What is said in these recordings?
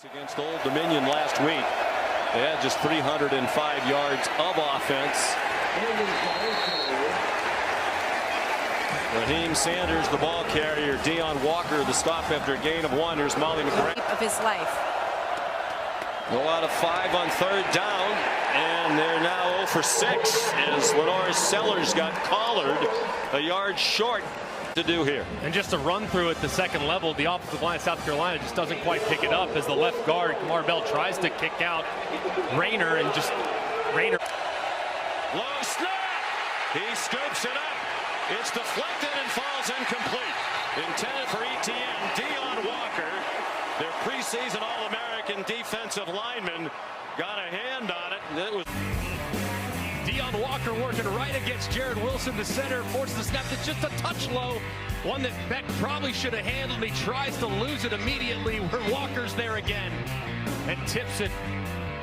Against Old Dominion last week, they had just 305 yards of offense. Raheem Sanders, the ball carrier. Deone Walker, the stop after a gain of 1. Here's Molly McGrath. Of his life. Go out of 5 on 3rd down, and they're now 0 for 6 as Lenore Sellers got collared a yard short to do here. And just a run through at the second level, the offensive line of South Carolina just doesn't quite pick it up as the left guard, Kamar Bell, tries to kick out Rayner, and just Rayner. Low snap! He scoops it up. It's deflected and falls incomplete. Intended for ETN. Deone Walker, their preseason All-American defensive lineman, got a hand on it. And it was Deone Walker working right against Jared Wilson, the center, forces the snap that's just a touch low. One that Beck probably should have handled. He tries to lose it immediately where Walker's there again and tips it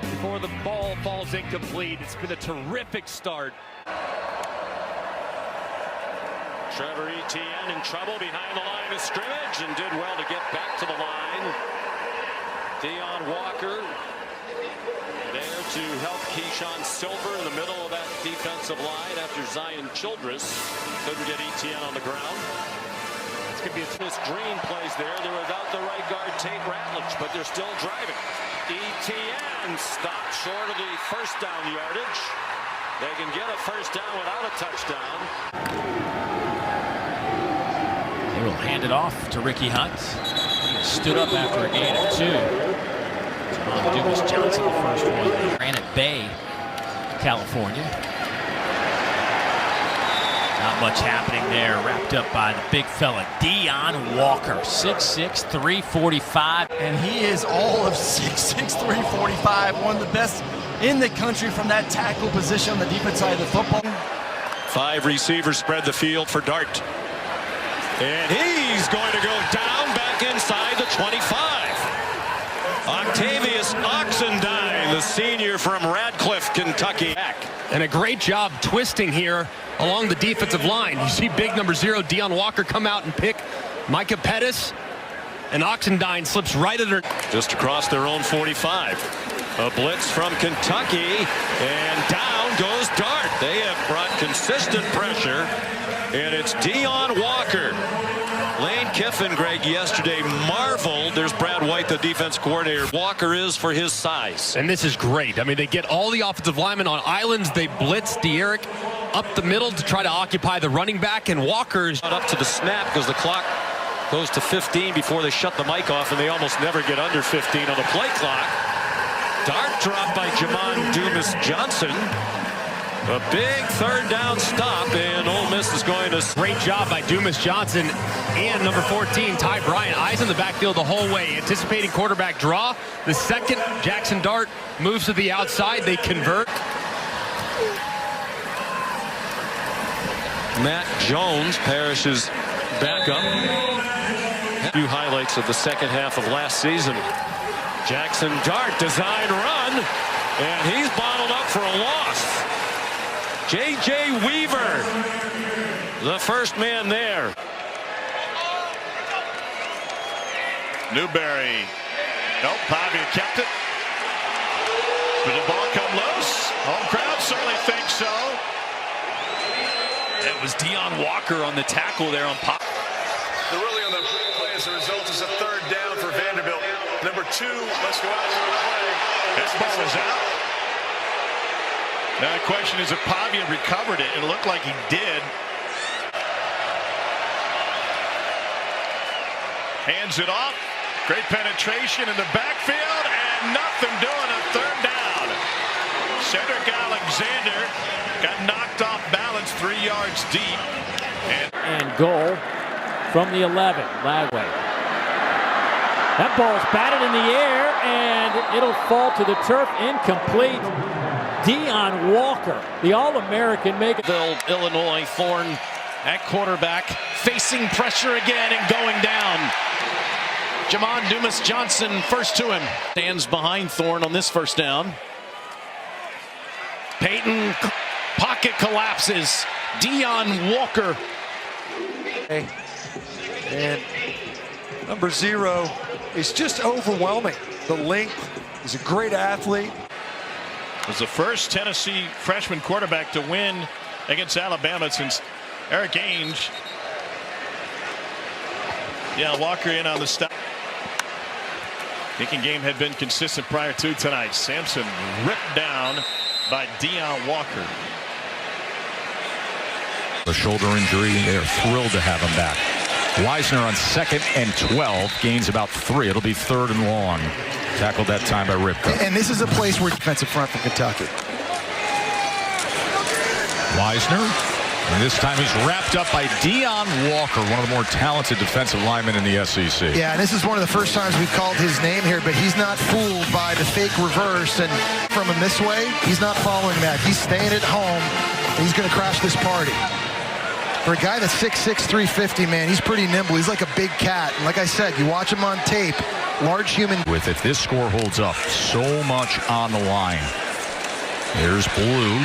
before the ball falls incomplete. It's been a terrific start. Trevor Etienne in trouble behind the line of scrimmage and did well to get back to the line. Deone Walker there to help Keyshawn Silver in the middle of that defensive line after Zion Childress couldn't get Etienne on the ground. It's going to be this Green plays there. They're without the right guard Tate Ratledge, but they're still driving. Etienne stopped short of the first down yardage. They can get a first down without a touchdown. They will hand it off to Ricky Hunt. He stood up after a gain of 2. Dumas Johnson, the first one. Granite Bay, California. Not much happening there. Wrapped up by the big fella, Deone Walker. 6'6", 345. And he is all of 6'6", 345. One of the best in the country from that tackle position on the defense side of the football. 5 receivers spread the field for Dart. And he's going to go down back inside the 25. Octavius Oxendine, the senior from Radcliffe, Kentucky. And a great job twisting here along the defensive line. You see big number 0, Deone Walker, come out and pick Micah Pettis, and Oxendine slips right under. Just across their own 45. A blitz from Kentucky, and down goes Dart. They have brought consistent pressure, and it's Deone Walker. Lane Kiffin, Greg, yesterday marveled. There's Brad White, the defense coordinator. Walker is for his size. And this is great. I mean, they get all the offensive linemen on islands. They blitz De'Eric up the middle to try to occupy the running back, and Walker's up to the snap because the clock goes to 15 before they shut the mic off, and they almost never get under 15 on the play clock. Dart dropped by Jamon Dumas Johnson. A big 3rd down stop, and Ole Miss is going to. Great job by Dumas Johnson and number 14, Ty Bryant. Eyes in the backfield the whole way, anticipating quarterback draw. The second, Jackson Dart moves to the outside. They convert. Matt Jones, Parrish's backup. A few highlights of the second half of last season. Jackson Dart, design run, and he's bottled up for a loss. J.J. Weaver, the first man there. Newberry. Nope, Pavia kept it. Did the ball come loose? Home crowd certainly thinks so. It was Deone Walker on the tackle there on Pop. The ruling on the play as a result is a 3rd down for Vanderbilt. Number 2, let's go out for a play. This ball is out. Now the question is if Pavia recovered it, and it looked like he did. Hands it off. Great penetration in the backfield, and nothing doing a 3rd down. Cedric Alexander got knocked off balance 3 yards deep. And goal from the 11, Lagway. That ball's batted in the air, and it'll fall to the turf, incomplete. Deone Walker, the All-American, Illinois, Thorne at quarterback, facing pressure again and going down. Jamon Dumas Johnson first to him. Stands behind Thorne on this first down. Peyton, pocket collapses. Deone Walker. And number 0 is just overwhelming. the length. He's a great athlete. Was the first Tennessee freshman quarterback to win against Alabama since Eric Ainge. Yeah, Walker in on the stop. Kicking game had been consistent prior to tonight. Sampson ripped down by Deone Walker. The shoulder injury, they're thrilled to have him back. Wisner on 2nd and 12, gains about 3. It'll be 3rd and long. Tackled that time by Ripka. And this is a place where defensive front for Kentucky. Wisner, and this time he's wrapped up by Deone Walker, one of the more talented defensive linemen in the SEC. Yeah, and this is one of the first times we've called his name here, but he's not fooled by the fake reverse. And from him this way, he's not following that. He's staying at home, and he's going to crash this party. For a guy that's 6'6", 350, man, he's pretty nimble. He's like a big cat. And like I said, you watch him on tape, large human. With if this score holds up, so much on the line. There's Blue.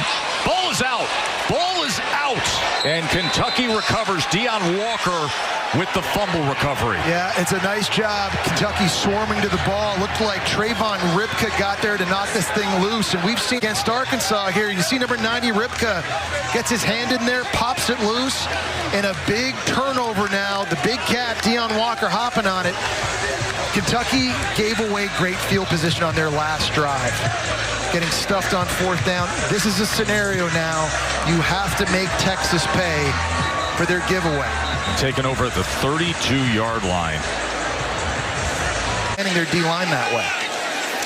Ball is out. Ball is out. And Kentucky recovers. Deone Walker with the fumble recovery. Yeah, it's a nice job. Kentucky swarming to the ball. It looked like Trayvon Ripka got there to knock this thing loose. And we've seen against Arkansas here, you see number 90 Ripka gets his hand in there, pops it loose, and a big turnover now. The big cat, Deone Walker, hopping on it. Kentucky gave away great field position on their last drive. Getting stuffed on 4th down. This is a scenario now you have to make Texas pay for their giveaway. Taken over at the 32-yard line. Ending their D-line that way.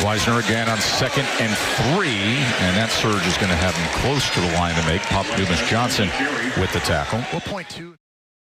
Wisner again on 2nd and 3, and that surge is going to have him close to the line to make. Pop Dumas Johnson with the tackle. 4.2.